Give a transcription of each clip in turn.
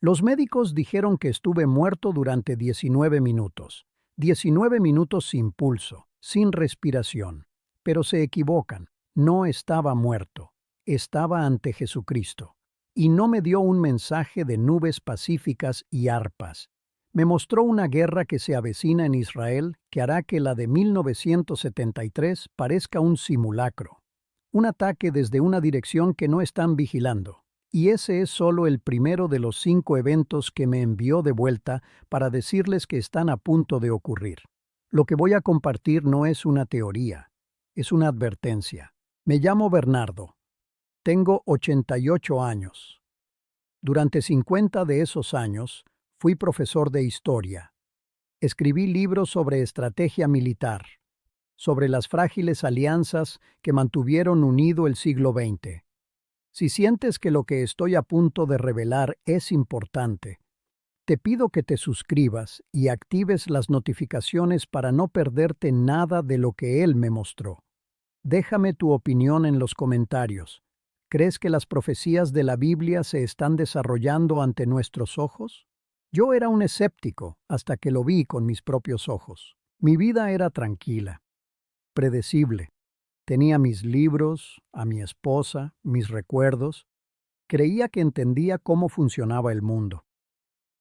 Los médicos dijeron que estuve muerto durante 19 minutos. 19 minutos sin pulso, sin respiración. Pero se equivocan. No estaba muerto. Estaba ante Jesucristo. Y no me dio un mensaje de nubes pacíficas y arpas. Me mostró una guerra que se avecina en Israel que hará que la de 1973 parezca un simulacro. Un ataque desde una dirección que no están vigilando. Y ese es solo el primero de los 5 eventos que me envió de vuelta para decirles que están a punto de ocurrir. Lo que voy a compartir no es una teoría, es una advertencia. Me llamo Bernardo. Tengo 88 años. Durante 50 de esos años, fui profesor de historia. Escribí libros sobre estrategia militar, sobre las frágiles alianzas que mantuvieron unido el siglo XX. Si sientes que lo que estoy a punto de revelar es importante, te pido que te suscribas y actives las notificaciones para no perderte nada de lo que él me mostró. Déjame tu opinión en los comentarios. ¿Crees que las profecías de la Biblia se están desarrollando ante nuestros ojos? Yo era un escéptico hasta que lo vi con mis propios ojos. Mi vida era tranquila, predecible. Tenía mis libros, a mi esposa, mis recuerdos. Creía que entendía cómo funcionaba el mundo.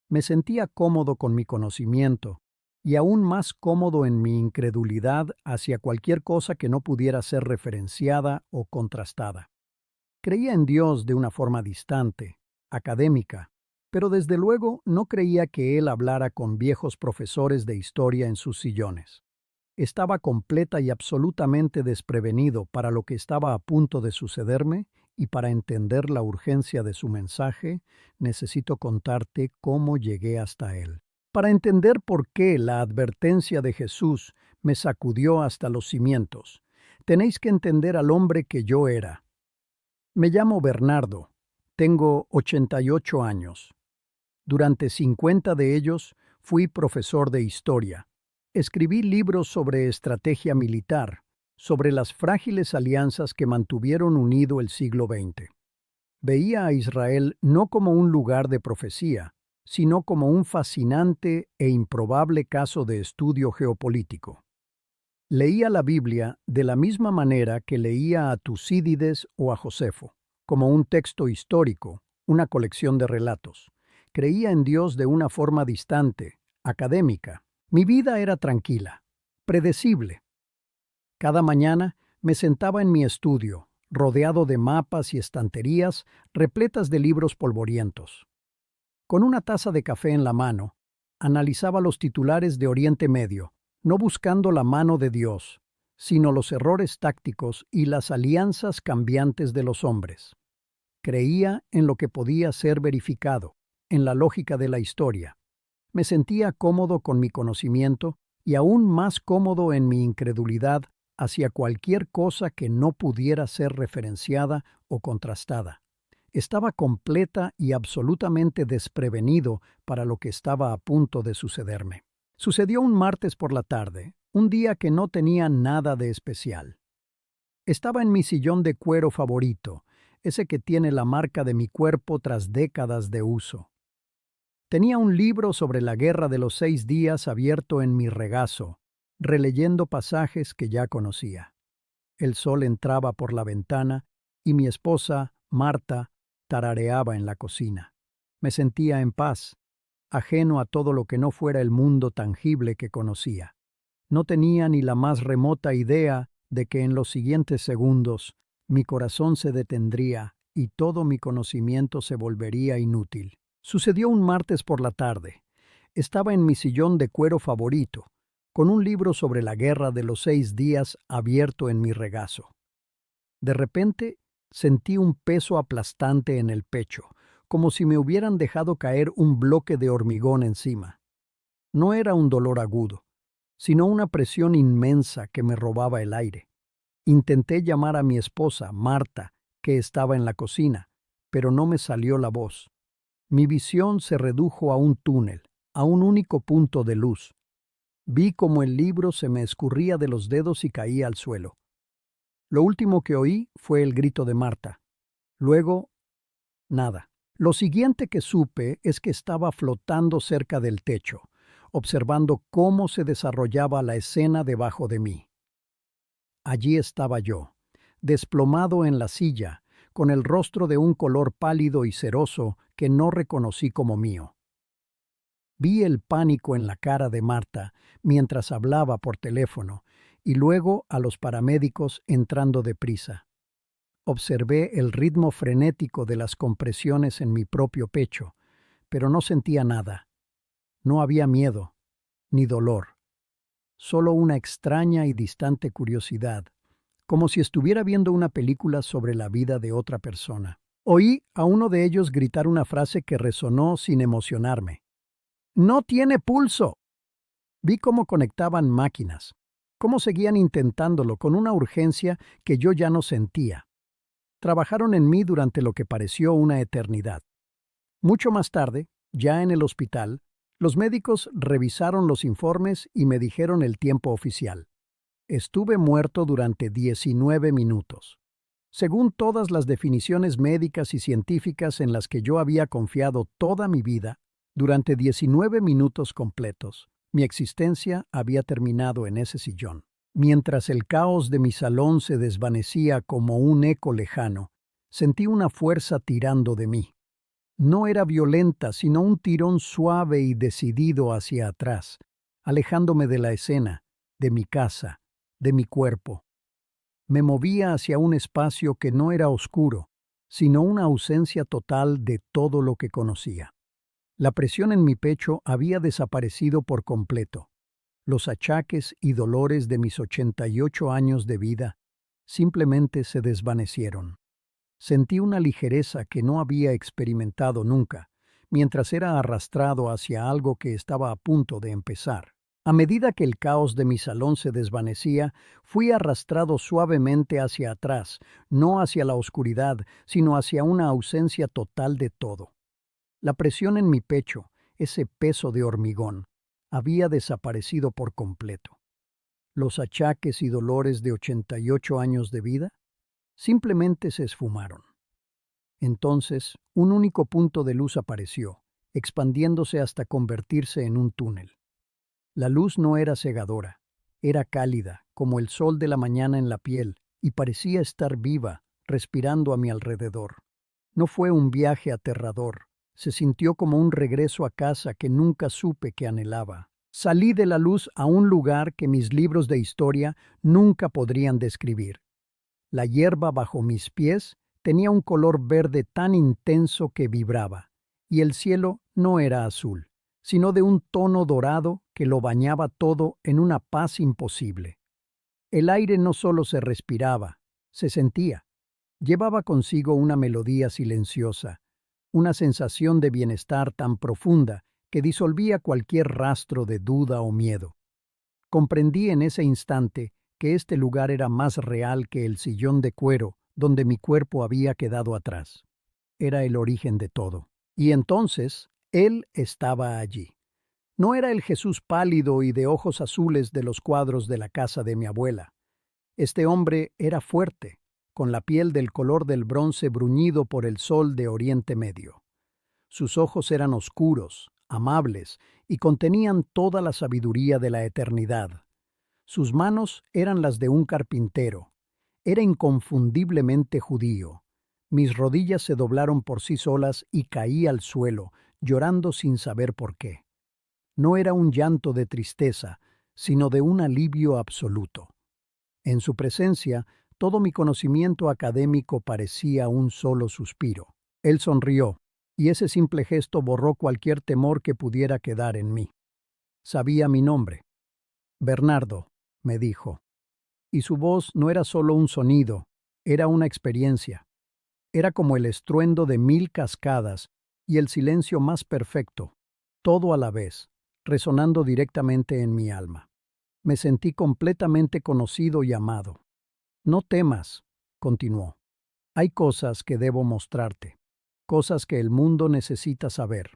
Me sentía cómodo con mi conocimiento y aún más cómodo en mi incredulidad hacia cualquier cosa que no pudiera ser referenciada o contrastada. Creía en Dios de una forma distante, académica, pero desde luego no creía que Él hablara con viejos profesores de historia en sus sillones. Estaba completa y absolutamente desprevenido para lo que estaba a punto de sucederme y para entender la urgencia de su mensaje, necesito contarte cómo llegué hasta él. Para entender por qué la advertencia de Jesús me sacudió hasta los cimientos, tenéis que entender al hombre que yo era. Me llamo Bernardo, tengo 88 años. Durante 50 de ellos fui profesor de historia. Escribí libros sobre estrategia militar, sobre las frágiles alianzas que mantuvieron unido el siglo XX. Veía a Israel no como un lugar de profecía, sino como un fascinante e improbable caso de estudio geopolítico. Leía la Biblia de la misma manera que leía a Tucídides o a Josefo, como un texto histórico, una colección de relatos. Creía en Dios de una forma distante, académica. Mi vida era tranquila, predecible. Cada mañana me sentaba en mi estudio, rodeado de mapas y estanterías repletas de libros polvorientos. Con una taza de café en la mano, analizaba los titulares de Oriente Medio, no buscando la mano de Dios, sino los errores tácticos y las alianzas cambiantes de los hombres. Creía en lo que podía ser verificado, en la lógica de la historia. Me sentía cómodo con mi conocimiento y aún más cómodo en mi incredulidad hacia cualquier cosa que no pudiera ser referenciada o contrastada. Estaba completa y absolutamente desprevenido para lo que estaba a punto de sucederme. Sucedió un martes por la tarde, un día que no tenía nada de especial. Estaba en mi sillón de cuero favorito, ese que tiene la marca de mi cuerpo tras décadas de uso. Tenía un libro sobre la Guerra de los 6 días abierto en mi regazo, releyendo pasajes que ya conocía. El sol entraba por la ventana y mi esposa, Marta, tarareaba en la cocina. Me sentía en paz, ajeno a todo lo que no fuera el mundo tangible que conocía. No tenía ni la más remota idea de que en los siguientes segundos mi corazón se detendría y todo mi conocimiento se volvería inútil. Sucedió un martes por la tarde. Estaba en mi sillón de cuero favorito, con un libro sobre la Guerra de los 6 días abierto en mi regazo. De repente, sentí un peso aplastante en el pecho, como si me hubieran dejado caer un bloque de hormigón encima. No era un dolor agudo, sino una presión inmensa que me robaba el aire. Intenté llamar a mi esposa, Marta, que estaba en la cocina, pero no me salió la voz. Mi visión se redujo a un túnel, a un único punto de luz. Vi cómo el libro se me escurría de los dedos y caía al suelo. Lo último que oí fue el grito de Marta. Luego, nada. Lo siguiente que supe es que estaba flotando cerca del techo, observando cómo se desarrollaba la escena debajo de mí. Allí estaba yo, desplomado en la silla, con el rostro de un color pálido y ceroso que no reconocí como mío. Vi el pánico en la cara de Marta mientras hablaba por teléfono y luego a los paramédicos entrando deprisa. Observé el ritmo frenético de las compresiones en mi propio pecho, pero no sentía nada. No había miedo, ni dolor, solo una extraña y distante curiosidad, como si estuviera viendo una película sobre la vida de otra persona. Oí a uno de ellos gritar una frase que resonó sin emocionarme. ¡No tiene pulso! Vi cómo conectaban máquinas, cómo seguían intentándolo con una urgencia que yo ya no sentía. Trabajaron en mí durante lo que pareció una eternidad. Mucho más tarde, ya en el hospital, los médicos revisaron los informes y me dijeron el tiempo oficial. Estuve muerto durante 19 minutos. Según todas las definiciones médicas y científicas en las que yo había confiado toda mi vida, durante 19 minutos completos, mi existencia había terminado en ese sillón. Mientras el caos de mi salón se desvanecía como un eco lejano, sentí una fuerza tirando de mí. No era violenta, sino un tirón suave y decidido hacia atrás, alejándome de la escena, de mi casa, de mi cuerpo. Me movía hacia un espacio que no era oscuro, sino una ausencia total de todo lo que conocía. La presión en mi pecho había desaparecido por completo. Los achaques y dolores de mis 88 años de vida simplemente se desvanecieron. Sentí una ligereza que no había experimentado nunca, mientras era arrastrado hacia algo que estaba a punto de empezar. A medida que el caos de mi salón se desvanecía, fui arrastrado suavemente hacia atrás, no hacia la oscuridad, sino hacia una ausencia total de todo. La presión en mi pecho, ese peso de hormigón, había desaparecido por completo. Los achaques y dolores de 88 años de vida simplemente se esfumaron. Entonces, un único punto de luz apareció, expandiéndose hasta convertirse en un túnel. La luz no era cegadora, era cálida, como el sol de la mañana en la piel, y parecía estar viva, respirando a mi alrededor. No fue un viaje aterrador, se sintió como un regreso a casa que nunca supe que anhelaba. Salí de la luz a un lugar que mis libros de historia nunca podrían describir. La hierba bajo mis pies tenía un color verde tan intenso que vibraba, y el cielo no era azul, sino de un tono dorado que lo bañaba todo en una paz imposible. El aire no solo se respiraba, se sentía. Llevaba consigo una melodía silenciosa, una sensación de bienestar tan profunda que disolvía cualquier rastro de duda o miedo. Comprendí en ese instante que este lugar era más real que el sillón de cuero donde mi cuerpo había quedado atrás. Era el origen de todo. Y entonces, Él estaba allí. No era el Jesús pálido y de ojos azules de los cuadros de la casa de mi abuela. Este hombre era fuerte, con la piel del color del bronce bruñido por el sol de Oriente Medio. Sus ojos eran oscuros, amables, y contenían toda la sabiduría de la eternidad. Sus manos eran las de un carpintero. Era inconfundiblemente judío. Mis rodillas se doblaron por sí solas y caí al suelo, llorando sin saber por qué. No era un llanto de tristeza, sino de un alivio absoluto. En su presencia, todo mi conocimiento académico parecía un solo suspiro. Él sonrió, y ese simple gesto borró cualquier temor que pudiera quedar en mí. Sabía mi nombre. Bernardo, me dijo. Y su voz no era solo un sonido, era una experiencia. Era como el estruendo de 1000 cascadas y el silencio más perfecto, todo a la vez, resonando directamente en mi alma. Me sentí completamente conocido y amado. No temas, continuó. Hay cosas que debo mostrarte, cosas que el mundo necesita saber,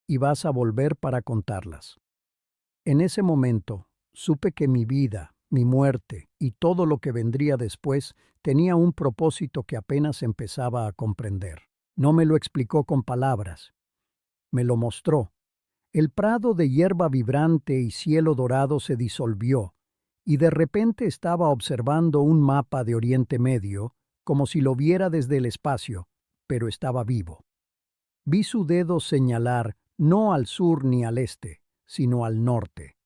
y vas a volver para contarlas. En ese momento, supe que mi vida, mi muerte y todo lo que vendría después tenía un propósito que apenas empezaba a comprender. No me lo explicó con palabras, me lo mostró. El prado de hierba vibrante y cielo dorado se disolvió, y de repente estaba observando un mapa de Oriente Medio, como si lo viera desde el espacio, pero estaba vivo. Vi su dedo señalar no al sur ni al este, sino al norte.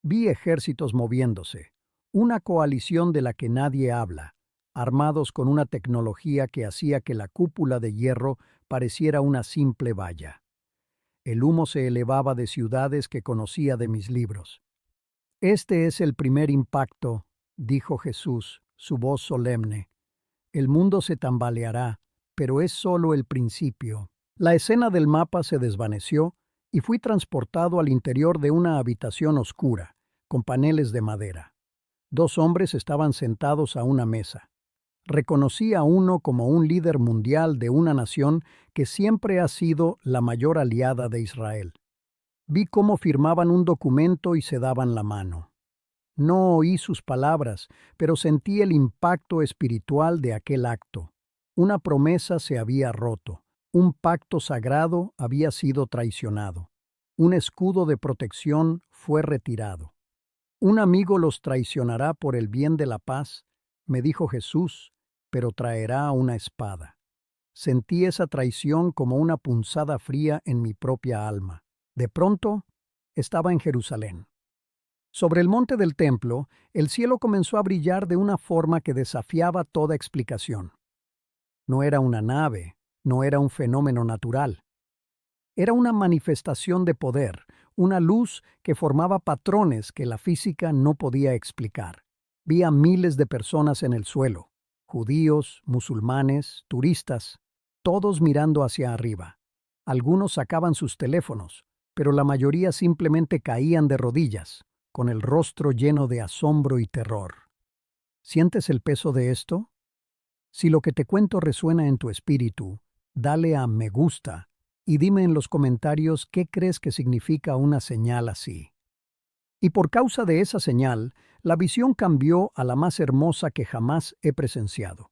Vi ejércitos moviéndose, una coalición de la que nadie habla, armados con una tecnología que hacía que la cúpula de hierro pareciera una simple valla. El humo se elevaba de ciudades que conocía de mis libros. Este es el primer impacto, dijo Jesús, su voz solemne. El mundo se tambaleará, pero es solo el principio. La escena del mapa se desvaneció y fui transportado al interior de una habitación oscura, con paneles de madera. 2 hombres estaban sentados a una mesa. Reconocí a uno como un líder mundial de una nación que siempre ha sido la mayor aliada de Israel. Vi cómo firmaban un documento y se daban la mano. No oí sus palabras, pero sentí el impacto espiritual de aquel acto. Una promesa se había roto, un pacto sagrado había sido traicionado, un escudo de protección fue retirado. Un amigo los traicionará por el bien de la paz, me dijo Jesús, pero traerá una espada. Sentí esa traición como una punzada fría en mi propia alma. De pronto, estaba en Jerusalén. Sobre el monte del templo, el cielo comenzó a brillar de una forma que desafiaba toda explicación. No era una nave, no era un fenómeno natural. Era una manifestación de poder, una luz que formaba patrones que la física no podía explicar. Vi a miles de personas en el suelo, judíos, musulmanes, turistas, todos mirando hacia arriba. Algunos sacaban sus teléfonos, pero la mayoría simplemente caían de rodillas, con el rostro lleno de asombro y terror. ¿Sientes el peso de esto? Si lo que te cuento resuena en tu espíritu, dale a me gusta y dime en los comentarios qué crees que significa una señal así. Y por causa de esa señal, la visión cambió a la más hermosa que jamás he presenciado.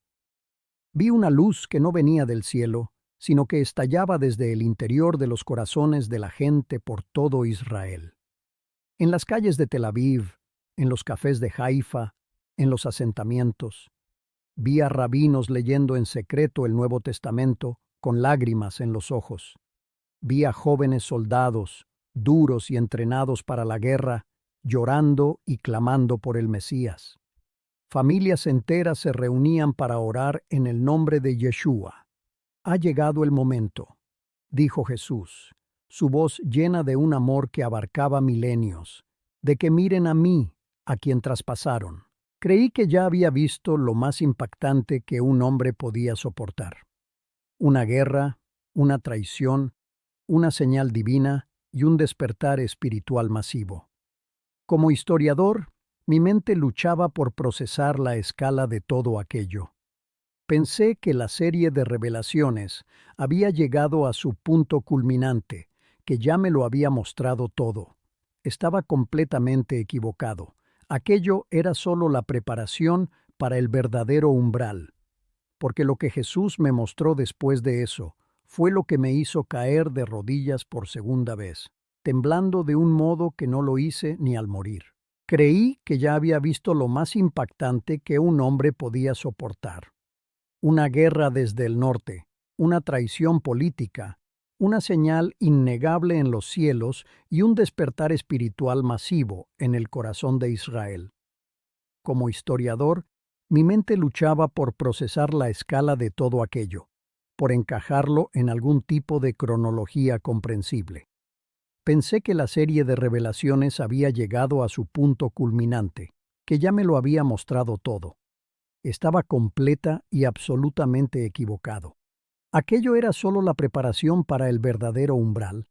Vi una luz que no venía del cielo, sino que estallaba desde el interior de los corazones de la gente por todo Israel. En las calles de Tel Aviv, en los cafés de Haifa, en los asentamientos, vi a rabinos leyendo en secreto el Nuevo Testamento con lágrimas en los ojos. Vi a jóvenes soldados, duros y entrenados para la guerra, llorando y clamando por el Mesías. Familias enteras se reunían para orar en el nombre de Yeshua. Ha llegado el momento, dijo Jesús, su voz llena de un amor que abarcaba milenios, de que miren a mí, a quien traspasaron. Creí que ya había visto lo más impactante que un hombre podía soportar. Una guerra, una traición, una señal divina y un despertar espiritual masivo. Como historiador, mi mente luchaba por procesar la escala de todo aquello. Pensé que la serie de revelaciones había llegado a su punto culminante, que ya me lo había mostrado todo. Estaba completamente equivocado. Aquello era solo la preparación para el verdadero umbral, porque lo que Jesús me mostró después de eso fue lo que me hizo caer de rodillas por segunda vez, temblando de un modo que no lo hice ni al morir. Creí que ya había visto lo más impactante que un hombre podía soportar. Una guerra desde el norte, una traición política, una señal innegable en los cielos y un despertar espiritual masivo en el corazón de Israel. Como historiador, mi mente luchaba por procesar la escala de todo aquello, por encajarlo en algún tipo de cronología comprensible. Pensé que la serie de revelaciones había llegado a su punto culminante, que ya me lo había mostrado todo. Estaba completa y absolutamente equivocado. Aquello era solo la preparación para el verdadero umbral.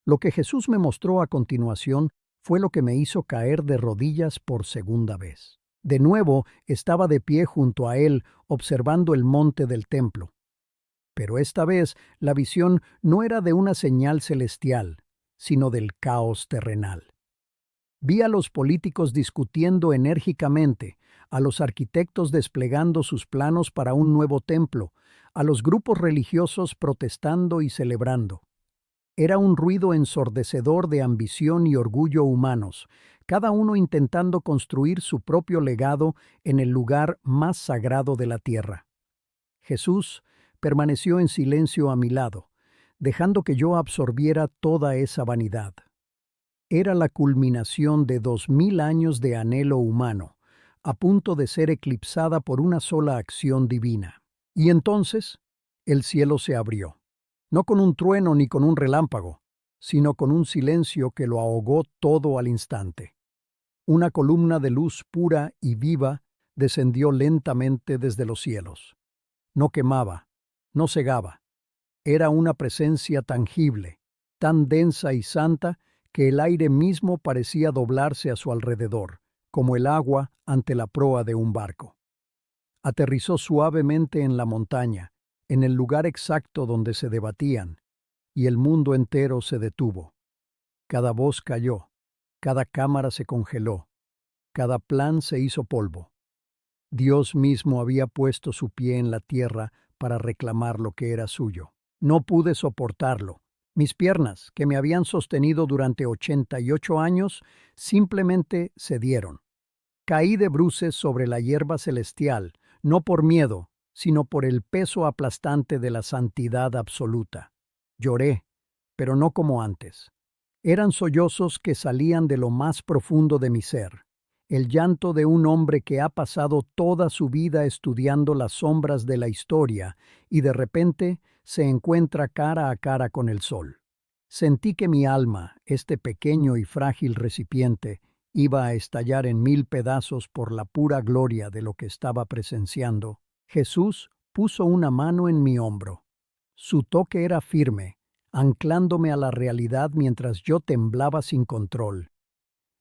Lo que Jesús me mostró a continuación fue lo que me hizo caer de rodillas por segunda vez. De nuevo estaba de pie junto a él, observando el monte del templo. Pero esta vez la visión no era de una señal celestial, sino del caos terrenal. Vi a los políticos discutiendo enérgicamente, a los arquitectos desplegando sus planos para un nuevo templo, a los grupos religiosos protestando y celebrando. Era un ruido ensordecedor de ambición y orgullo humanos, cada uno intentando construir su propio legado en el lugar más sagrado de la tierra. Jesús permaneció en silencio a mi lado, dejando que yo absorbiera toda esa vanidad. Era la culminación de 2000 años de anhelo humano, a punto de ser eclipsada por una sola acción divina. Y entonces, el cielo se abrió, no con un trueno ni con un relámpago, sino con un silencio que lo ahogó todo al instante. Una columna de luz pura y viva descendió lentamente desde los cielos. No quemaba, no cegaba. Era una presencia tangible, tan densa y santa que el aire mismo parecía doblarse a su alrededor, como el agua ante la proa de un barco. Aterrizó suavemente en la montaña, en el lugar exacto donde se debatían, y el mundo entero se detuvo. Cada voz cayó, cada cámara se congeló, cada plan se hizo polvo. Dios mismo había puesto su pie en la tierra para reclamar lo que era suyo. No pude soportarlo. Mis piernas, que me habían sostenido durante 88 años, simplemente cedieron. Caí de bruces sobre la hierba celestial, no por miedo, sino por el peso aplastante de la santidad absoluta. Lloré, pero no como antes. Eran sollozos que salían de lo más profundo de mi ser, el llanto de un hombre que ha pasado toda su vida estudiando las sombras de la historia y de repente se encuentra cara a cara con el sol. Sentí que mi alma, este pequeño y frágil recipiente, iba a estallar en 1000 pedazos por la pura gloria de lo que estaba presenciando. Jesús puso una mano en mi hombro. Su toque era firme, anclándome a la realidad mientras yo temblaba sin control.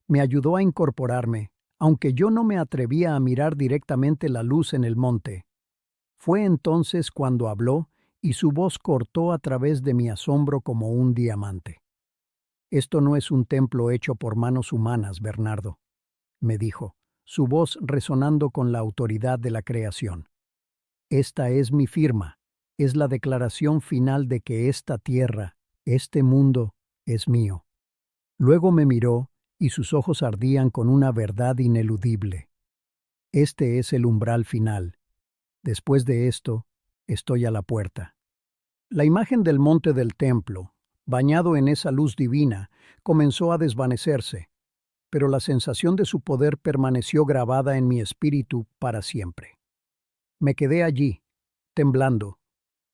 Me ayudó a incorporarme, aunque yo no me atrevía a mirar directamente la luz en el monte. Fue entonces cuando habló y su voz cortó a través de mi asombro como un diamante. «Esto no es un templo hecho por manos humanas, Bernardo», me dijo, su voz resonando con la autoridad de la creación. «Esta es mi firma, es la declaración final de que esta tierra, este mundo, es mío». Luego me miró y sus ojos ardían con una verdad ineludible. «Este es el umbral final. Después de esto, estoy a la puerta». La imagen del monte del templo, bañado en esa luz divina, comenzó a desvanecerse, pero la sensación de su poder permaneció grabada en mi espíritu para siempre. Me quedé allí, temblando,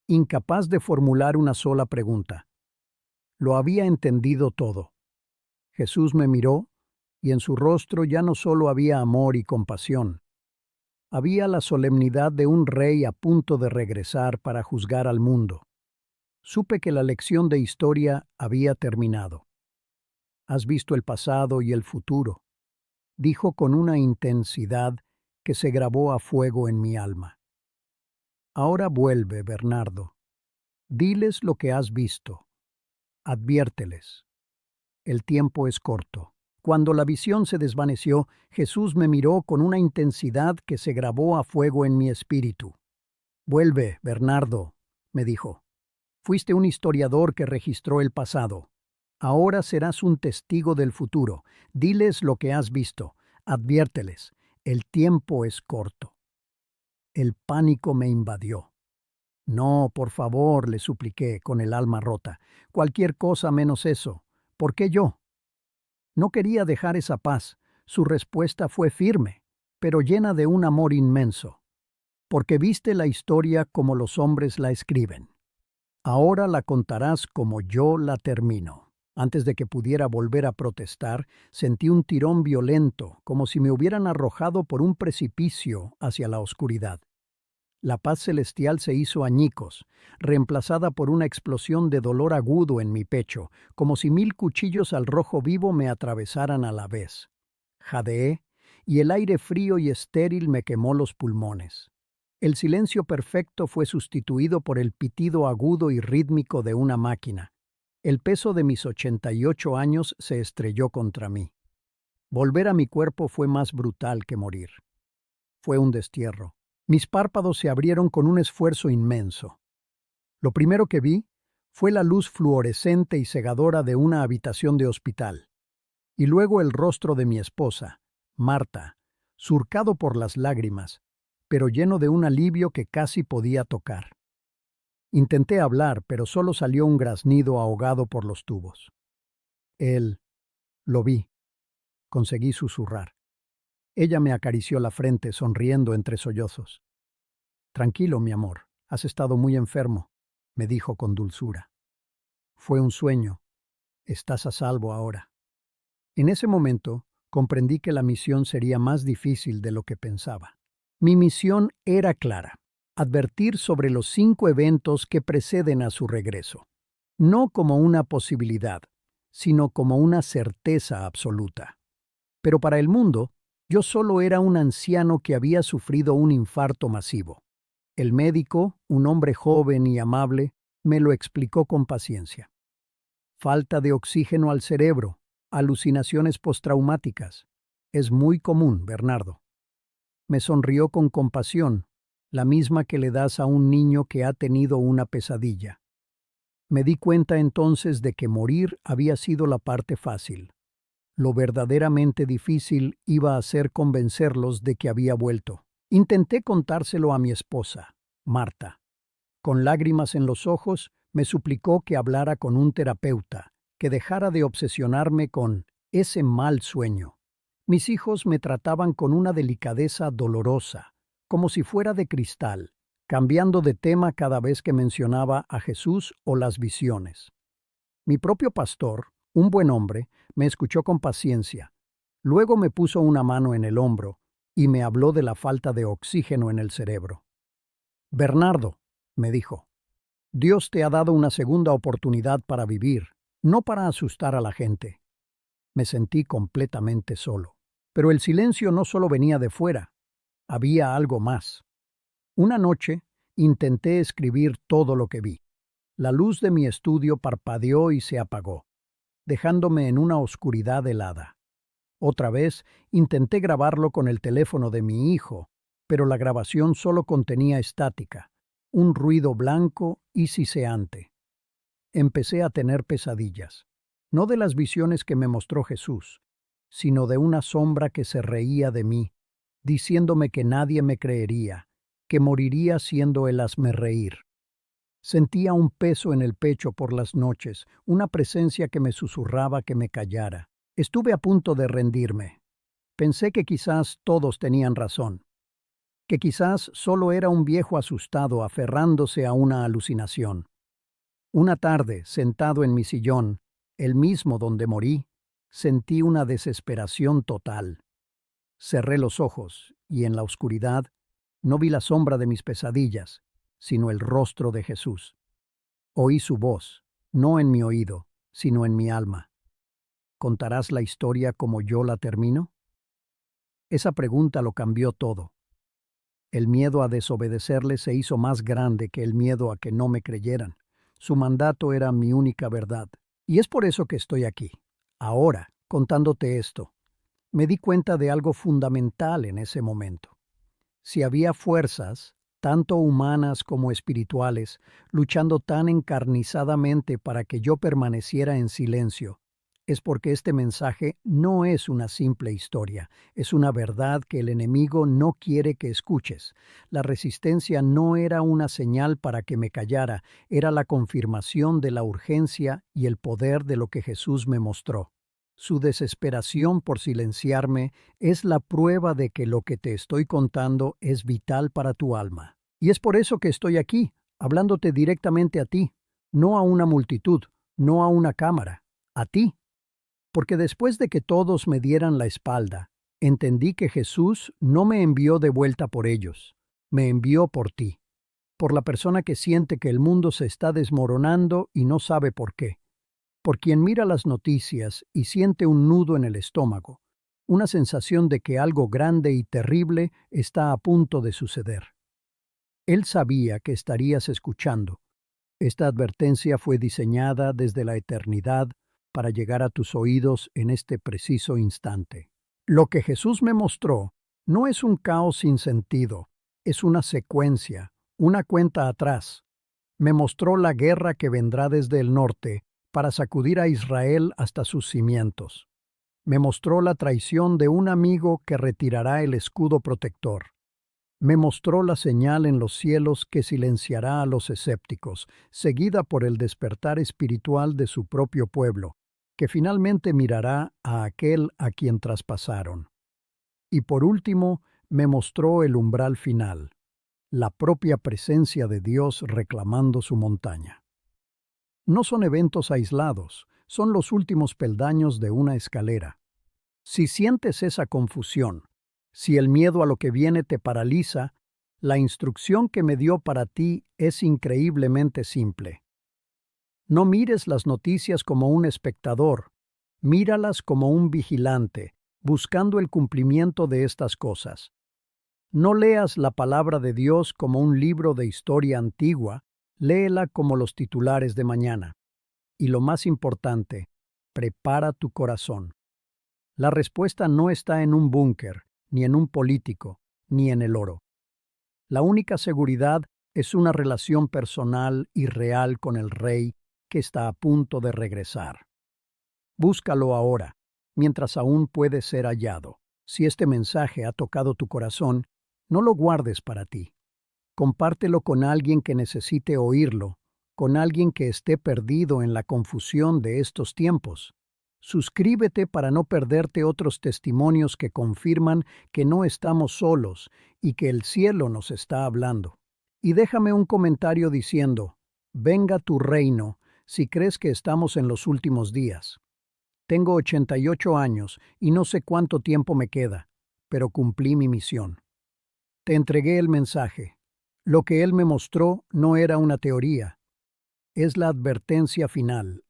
incapaz de formular una sola pregunta. Lo había entendido todo. Jesús me miró, y en su rostro ya no solo había amor y compasión. Había la solemnidad de un rey a punto de regresar para juzgar al mundo. Supe que la lección de historia había terminado. «Has visto el pasado y el futuro», dijo con una intensidad que se grabó a fuego en mi alma. «Ahora vuelve, Bernardo. Diles lo que has visto. Adviérteles. El tiempo es corto». Cuando la visión se desvaneció, Jesús me miró con una intensidad que se grabó a fuego en mi espíritu. «Vuelve, Bernardo», me dijo. «Fuiste un historiador que registró el pasado. Ahora serás un testigo del futuro. Diles lo que has visto. Adviérteles. El tiempo es corto». El pánico me invadió. «No, por favor», le supliqué con el alma rota. «Cualquier cosa menos eso. ¿Por qué yo?» No quería dejar esa paz. Su respuesta fue firme, pero llena de un amor inmenso. «Porque viste la historia como los hombres la escriben. Ahora la contarás como yo la termino». Antes de que pudiera volver a protestar, sentí un tirón violento, como si me hubieran arrojado por un precipicio hacia la oscuridad. La paz celestial se hizo añicos, reemplazada por una explosión de dolor agudo en mi pecho, como si 1000 cuchillos al rojo vivo me atravesaran a la vez. Jadeé, y el aire frío y estéril me quemó los pulmones. El silencio perfecto fue sustituido por el pitido agudo y rítmico de una máquina. El peso de mis 88 años se estrelló contra mí. Volver a mi cuerpo fue más brutal que morir. Fue un destierro. Mis párpados se abrieron con un esfuerzo inmenso. Lo primero que vi fue la luz fluorescente y cegadora de una habitación de hospital, y luego el rostro de mi esposa, Marta, surcado por las lágrimas, pero lleno de un alivio que casi podía tocar. Intenté hablar, pero solo salió un graznido ahogado por los tubos. Él, lo vi, conseguí susurrar. Ella me acarició la frente, sonriendo entre sollozos. Tranquilo, mi amor, has estado muy enfermo, me dijo con dulzura. Fue un sueño, estás a salvo ahora. En ese momento, comprendí que la misión sería más difícil de lo que pensaba. Mi misión era clara: advertir sobre los 5 eventos que preceden a su regreso, no como una posibilidad, sino como una certeza absoluta. Pero para el mundo, yo solo era un anciano que había sufrido un infarto masivo. El médico, un hombre joven y amable, me lo explicó con paciencia. Falta de oxígeno al cerebro, alucinaciones postraumáticas. Es muy común, Bernardo. Me sonrió con compasión, la misma que le das a un niño que ha tenido una pesadilla. Me di cuenta entonces de que morir había sido la parte fácil. Lo verdaderamente difícil iba a ser convencerlos de que había vuelto. Intenté contárselo a mi esposa, Marta. Con lágrimas en los ojos, me suplicó que hablara con un terapeuta, que dejara de obsesionarme con ese mal sueño. Mis hijos me trataban con una delicadeza dolorosa, como si fuera de cristal, cambiando de tema cada vez que mencionaba a Jesús o las visiones. Mi propio pastor, un buen hombre, me escuchó con paciencia. Luego me puso una mano en el hombro y me habló de la falta de oxígeno en el cerebro. Bernardo, me dijo, Dios te ha dado una segunda oportunidad para vivir, no para asustar a la gente. Me sentí completamente solo. Pero el silencio no solo venía de fuera, había algo más. Una noche intenté escribir todo lo que vi. La luz de mi estudio parpadeó y se apagó, dejándome en una oscuridad helada. Otra vez intenté grabarlo con el teléfono de mi hijo, pero la grabación solo contenía estática, un ruido blanco y siseante. Empecé a tener pesadillas, no de las visiones que me mostró Jesús, sino de una sombra que se reía de mí, diciéndome que nadie me creería, que moriría siendo el hazmerreír. Sentía un peso en el pecho por las noches, una presencia que me susurraba que me callara. Estuve a punto de rendirme. Pensé que quizás todos tenían razón, que quizás solo era un viejo asustado aferrándose a una alucinación. Una tarde, sentado en mi sillón, el mismo donde morí, sentí una desesperación total. Cerré los ojos y en la oscuridad no vi la sombra de mis pesadillas, sino el rostro de Jesús. Oí su voz, no en mi oído, sino en mi alma. ¿Contarás la historia como yo la termino? Esa pregunta lo cambió todo. El miedo a desobedecerle se hizo más grande que el miedo a que no me creyeran. Su mandato era mi única verdad. Y es por eso que estoy aquí, ahora, contándote esto. Me di cuenta de algo fundamental en ese momento. Si había fuerzas, tanto humanas como espirituales, luchando tan encarnizadamente para que yo permaneciera en silencio, es porque este mensaje no es una simple historia, es una verdad que el enemigo no quiere que escuches. La resistencia no era una señal para que me callara, era la confirmación de la urgencia y el poder de lo que Jesús me mostró. Su desesperación por silenciarme es la prueba de que lo que te estoy contando es vital para tu alma. Y es por eso que estoy aquí, hablándote directamente a ti, no a una multitud, no a una cámara, a ti. Porque después de que todos me dieran la espalda, entendí que Jesús no me envió de vuelta por ellos, me envió por ti, por la persona que siente que el mundo se está desmoronando y no sabe por qué, por quien mira las noticias y siente un nudo en el estómago, una sensación de que algo grande y terrible está a punto de suceder. Él sabía que estarías escuchando. Esta advertencia fue diseñada desde la eternidad para llegar a tus oídos en este preciso instante. Lo que Jesús me mostró no es un caos sin sentido, es una secuencia, una cuenta atrás. Me mostró la guerra que vendrá desde el norte para sacudir a Israel hasta sus cimientos. Me mostró la traición de un amigo que retirará el escudo protector. Me mostró la señal en los cielos que silenciará a los escépticos, seguida por el despertar espiritual de su propio pueblo, que finalmente mirará a aquel a quien traspasaron. Y por último, me mostró el umbral final, la propia presencia de Dios reclamando su montaña. No son eventos aislados, son los últimos peldaños de una escalera. Si sientes esa confusión, si el miedo a lo que viene te paraliza, la instrucción que me dio para ti es increíblemente simple. No mires las noticias como un espectador, míralas como un vigilante, buscando el cumplimiento de estas cosas. No leas la palabra de Dios como un libro de historia antigua, léela como los titulares de mañana. Y lo más importante, prepara tu corazón. La respuesta no está en un búnker, ni en un político, ni en el oro. La única seguridad es una relación personal y real con el Rey que está a punto de regresar. Búscalo ahora, mientras aún puede ser hallado. Si este mensaje ha tocado tu corazón, no lo guardes para ti. Compártelo con alguien que necesite oírlo, con alguien que esté perdido en la confusión de estos tiempos. Suscríbete para no perderte otros testimonios que confirman que no estamos solos y que el cielo nos está hablando. Y déjame un comentario diciendo, venga tu reino, si crees que estamos en los últimos días. Tengo 88 años y no sé cuánto tiempo me queda, pero cumplí mi misión. Te entregué el mensaje. Lo que él me mostró no era una teoría. Es la advertencia final,